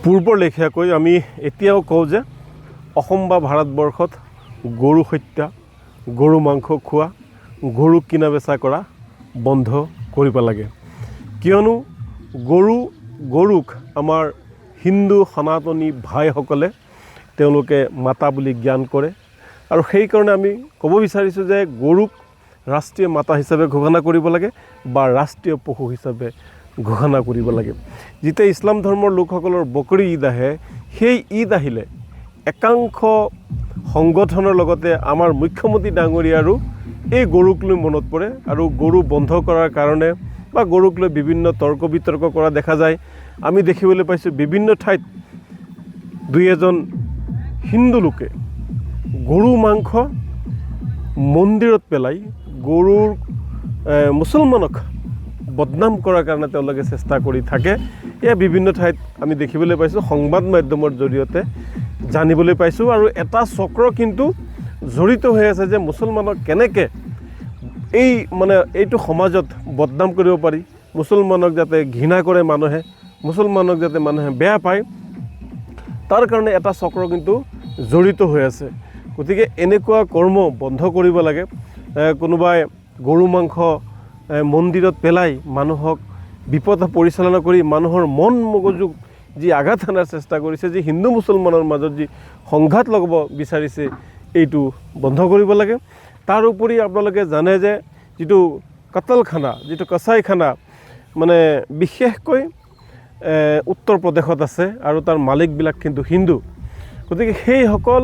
পূৰ্বৰ লেখীয়াকৈ আমি এতিয়াও কওঁ যে অসম বা ভাৰতবৰ্ষত গৰু হত্যা, গৰু মাংস খোৱা, গৰুক কিনা বেচা কৰা বন্ধ কৰিব লাগে। কিয়নো গৰুক আমাৰ হিন্দু সনাতনী ভাইসকলে তেওঁলোকে মাতা বুলি জ্ঞান কৰে আৰু সেইকাৰণে আমি ক'ব বিচাৰিছোঁ যে গৰুক ৰাষ্ট্ৰীয় মাতা হিচাপে ঘোষণা কৰিব লাগে বা ৰাষ্ট্ৰীয় পশু হিচাপে ঘোষণা কৰিব লাগে। যেতিয়া ইছলাম ধৰ্মৰ লোকসকলৰ বকৰি ঈদ আহে, সেই ঈদ আহিলে একাংশ সংগঠনৰ লগতে আমাৰ মুখ্যমন্ত্ৰী ডাঙৰীয়াৰো এই গৰুক লৈ মনত পৰে আৰু গৰু বন্ধ কৰাৰ কাৰণে বা গৰুক লৈ বিভিন্ন তৰ্ক বিতৰ্ক কৰা দেখা যায়। আমি দেখিবলৈ পাইছোঁ বিভিন্ন ঠাইত দুই এজন হিন্দু লোকে গৰু মাংস মন্দিৰত পেলাই গৰুৰ মুছলমানক বদনাম কৰাৰ কাৰণে তেওঁলোকে চেষ্টা কৰি থাকে। এয়া বিভিন্ন ঠাইত আমি দেখিবলৈ পাইছোঁ, সংবাদ মাধ্যমৰ জৰিয়তে জানিবলৈ পাইছোঁ। আৰু এটা চক্ৰ কিন্তু জড়িত হৈ আছে যে মুছলমানক কেনেকৈ এইটো সমাজত বদনাম কৰিব পাৰি, মুছলমানক যাতে ঘৃণা কৰে মানুহে, মুছলমানক যাতে মানুহে বেয়া পায়, তাৰ কাৰণে এটা চক্ৰ কিন্তু জড়িত হৈ আছে। গতিকে এনেকুৱা কৰ্ম বন্ধ কৰিব লাগে। কোনোবাই গৰু মাংস মন্দিৰত পেলাই মানুহক বিপদ পৰিচালনা কৰি মানুহৰ মন মগজুক যি আঘাত হানাৰ চেষ্টা কৰিছে, যি হিন্দু মুছলমানৰ মাজত যি সংঘাত লগাব বিচাৰিছে, এইটো বন্ধ কৰিব লাগে। তাৰ উপৰি আপোনালোকে জানে যে যিটো কাটালখানা, যিটো কচাইখানা বিশেষকৈ উত্তৰ প্ৰদেশত আছে আৰু তাৰ মালিকবিলাক কিন্তু হিন্দু। গতিকে সেইসকল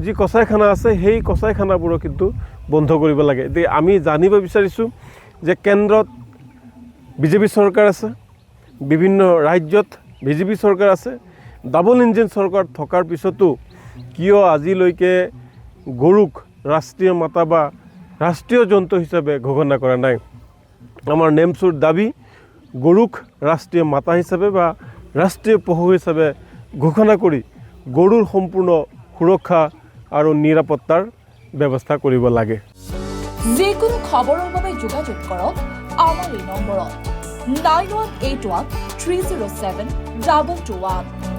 যি কচাইখানা আছে, সেই কচাইখানাবোৰো কিন্তু বন্ধ কৰিব লাগে। এতিয়া আমি জানিব বিচাৰিছোঁ যে কেন্দ্ৰত বিজেপি চৰকাৰ আছে, বিভিন্ন ৰাজ্যত বিজেপি চৰকাৰ আছে। ডাবল ইঞ্জিন চৰকাৰ থকাৰ পিছতো কিয় আজিলৈকে গৰুক ৰাষ্ট্ৰীয় মাতা বা ৰাষ্ট্ৰীয় জন্তু হিচাপে ঘোষণা কৰা নাই? আমাৰ নেমচুৰ দাবী গৰুক ৰাষ্ট্ৰীয় মাতা হিচাপে বা ৰাষ্ট্ৰীয় পশু হিচাপে ঘোষণা কৰি গৰুৰ সম্পূৰ্ণ সুৰক্ষা আৰু নিৰাপত্তাৰ ব্যৱস্থা কৰিব লাগে। যিকোনো খবৰৰ বাবে যোগাযোগ কৰক আমাৰ এই নম্বৰত 9181 307 221।